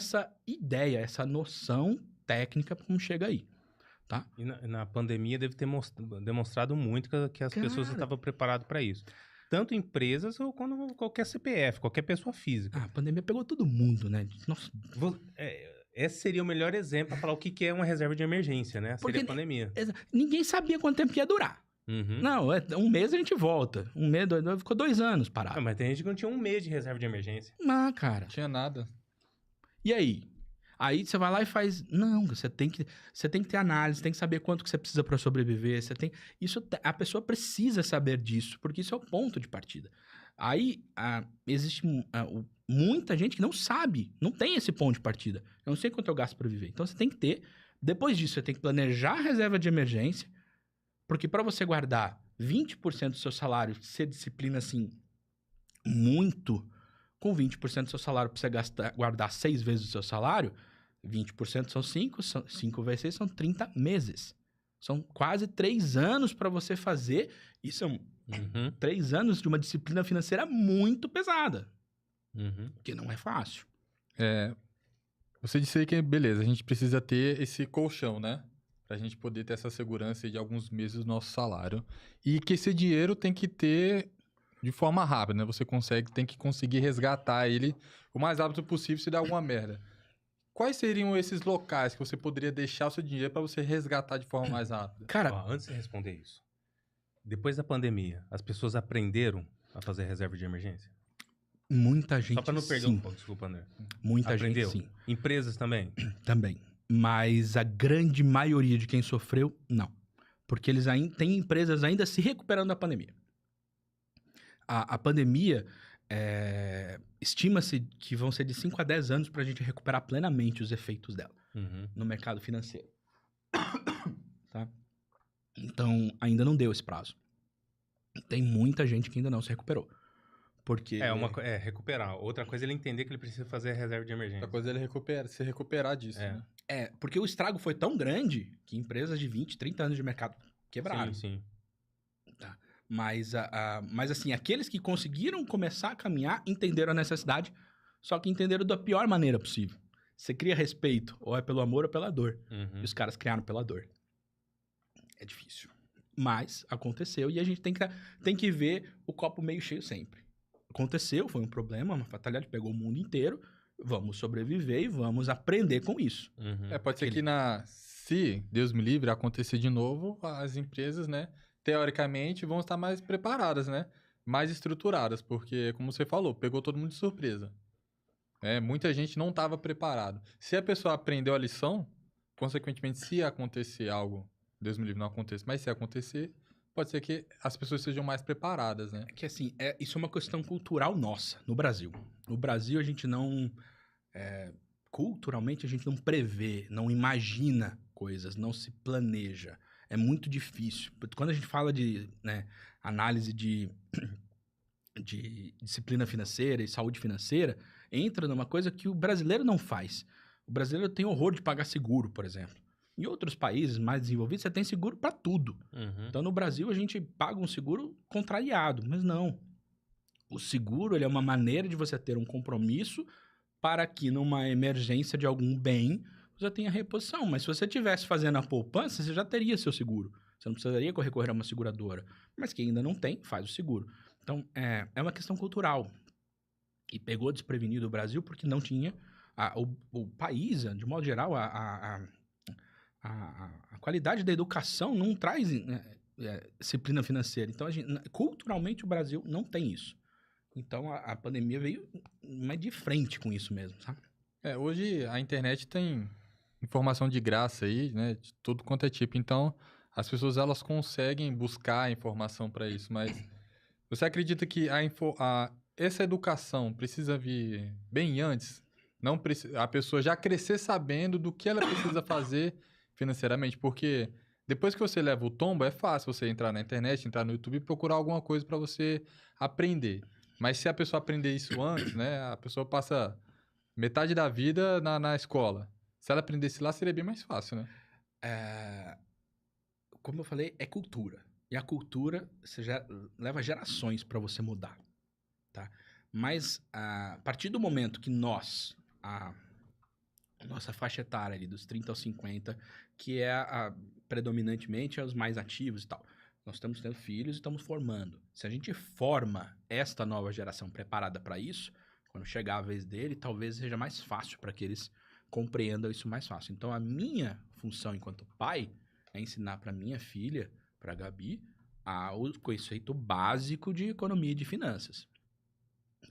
essa ideia, essa noção técnica como chega aí, tá? E na pandemia deve ter demonstrado muito que as pessoas estavam preparadas para isso. Tanto empresas ou quando qualquer CPF, qualquer pessoa física. A pandemia pegou todo mundo, né? Nossa. Esse seria o melhor exemplo para falar o que é uma reserva de emergência, né? Seria a pandemia. Ninguém sabia quanto tempo ia durar. Uhum. Não, um mês a gente volta. Um mês, ficou 2 anos parado. Não, mas tem gente que não tinha um mês de reserva de emergência. Ah, cara. Não tinha nada. E aí? Aí você vai lá e faz... Não, você tem que ter análise, tem que saber quanto que você precisa para sobreviver. A pessoa precisa saber disso, porque isso é o ponto de partida. Aí existe muita gente que não sabe, não tem esse ponto de partida. Eu não sei quanto eu gasto para viver. Então você tem que ter... Depois disso, você tem que planejar a reserva de emergência, porque para você guardar 20% do seu salário, ser disciplina assim, muito... Com 20% do seu salário, pra você guardar 6 vezes o seu salário, 20% são 5 vezes 6 são 30 meses. São quase 3 anos para você fazer. E são 3 anos de uma disciplina financeira muito pesada. Que não é fácil. Você disse aí que, beleza, a gente precisa ter esse colchão, né? Pra gente poder ter essa segurança de alguns meses do nosso salário. E que esse dinheiro tem que ter... de forma rápida, né? Você tem que conseguir resgatar ele o mais rápido possível se der alguma merda. Quais seriam esses locais que você poderia deixar o seu dinheiro para você resgatar de forma mais rápida? Cara, antes de responder isso, depois da pandemia, as pessoas aprenderam a fazer reserva de emergência? Muita gente, Só para não perder um pouco, desculpa, André. Muita Aprendeu? gente, sim. Empresas também? Também. Mas a grande maioria de quem sofreu, não. Porque eles ainda têm empresas ainda se recuperando da pandemia. A pandemia, estima-se que vão ser de 5 a 10 anos para a gente recuperar plenamente os efeitos dela no mercado financeiro. Tá? Então, ainda não deu esse prazo. Tem muita gente que ainda não se recuperou. Porque... recuperar. Outra coisa é ele entender que ele precisa fazer a reserva de emergência. Outra coisa é ele se recuperar disso, né? Porque o estrago foi tão grande que empresas de 20, 30 anos de mercado quebraram. Sim. Tá. Mas assim, aqueles que conseguiram começar a caminhar entenderam a necessidade, só que entenderam da pior maneira possível. Você cria respeito, ou é pelo amor ou pela dor. E os caras criaram pela dor. É difícil. Mas aconteceu e a gente tem que ver o copo meio cheio sempre. Aconteceu, foi um problema, uma fatalidade, pegou o mundo inteiro. Vamos sobreviver e vamos aprender com isso. Pode ser que se, Deus me livre, acontecer de novo, as empresas, né, teoricamente, vão estar mais preparadas, né? Mais estruturadas, porque, como você falou, pegou todo mundo de surpresa. Muita gente não estava preparado. Se a pessoa aprendeu a lição, consequentemente, se acontecer algo, Deus me livre, não aconteça, mas se acontecer, pode ser que as pessoas sejam mais preparadas, né? É que assim, isso é uma questão cultural nossa, no Brasil. No Brasil, a gente não... culturalmente, a gente não prevê, não imagina coisas, não se planeja. É muito difícil. Quando a gente fala de análise de disciplina financeira e saúde financeira, entra numa coisa que o brasileiro não faz. O brasileiro tem horror de pagar seguro, por exemplo. Em outros países mais desenvolvidos, você tem seguro para tudo. Então, no Brasil, a gente paga um seguro contrariado, mas não. O seguro ele é uma maneira de você ter um compromisso para que, numa emergência de algum bem, você tenha reposição. Mas se você estivesse fazendo a poupança, você já teria seu seguro. Você não precisaria recorrer a uma seguradora. Mas quem ainda não tem, faz o seguro. Então, é uma questão cultural. E pegou desprevenido o Brasil porque não tinha... O país, de modo geral, a qualidade da educação não traz disciplina financeira. Então, culturalmente, o Brasil não tem isso. Então, a pandemia veio mais de frente com isso mesmo, sabe? Hoje a internet tem informação de graça aí, né? De tudo quanto é tipo. Então, as pessoas elas conseguem buscar informação para isso. Mas você acredita que essa educação precisa vir bem antes? Não a pessoa já crescer sabendo do que ela precisa fazer financeiramente? Porque depois que você leva o tombo, é fácil você entrar na internet, entrar no YouTube e procurar alguma coisa para você aprender. Mas se a pessoa aprender isso antes, né? A pessoa passa metade da vida na escola. Se ela aprendesse lá, seria bem mais fácil, né? Como eu falei, é cultura. E a cultura leva gerações para você mudar, tá? Mas a partir do momento que nós, nossa faixa etária ali, dos 30 aos 50, que é predominantemente os mais ativos e tal. Nós estamos tendo filhos e estamos formando. Se a gente forma esta nova geração preparada para isso, quando chegar a vez dele, talvez seja mais fácil para que eles compreendam isso mais fácil. Então, a minha função enquanto pai é ensinar para minha filha, para a Gabi, o conceito básico de economia e de finanças.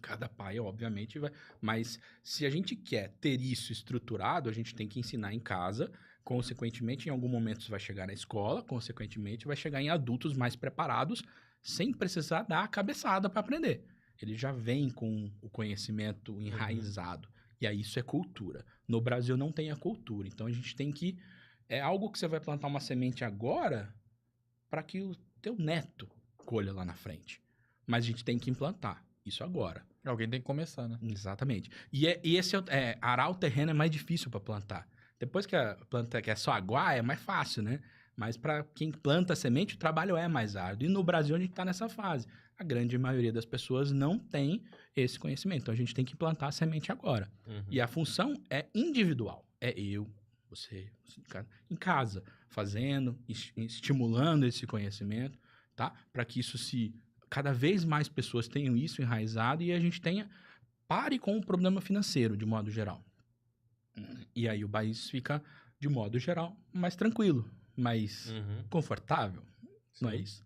Cada pai, obviamente, vai... Mas se a gente quer ter isso estruturado, a gente tem que ensinar em casa. Consequentemente, em algum momento isso vai chegar na escola. Consequentemente, vai chegar em adultos mais preparados, sem precisar dar a cabeçada para aprender. Ele já vem com o conhecimento enraizado. E aí isso é cultura. No Brasil não tem a cultura. Então, a gente tem que... É algo que você vai plantar uma semente agora para que o teu neto colha lá na frente. Mas a gente tem que implantar isso agora. Alguém tem que começar, né? Exatamente. Arar o terreno é mais difícil para plantar. Depois que a planta que é só aguar, é mais fácil, né? Mas para quem planta semente, o trabalho é mais árduo. E no Brasil a gente está nessa fase. A grande maioria das pessoas não tem esse conhecimento. Então a gente tem que plantar a semente agora. E a função é individual. É eu, você em casa, fazendo, estimulando esse conhecimento, tá? Para que isso cada vez mais pessoas tenham isso enraizado e a gente pare com o problema financeiro, de modo geral. E aí o país fica, de modo geral, mais tranquilo, mais confortável. Não é isso?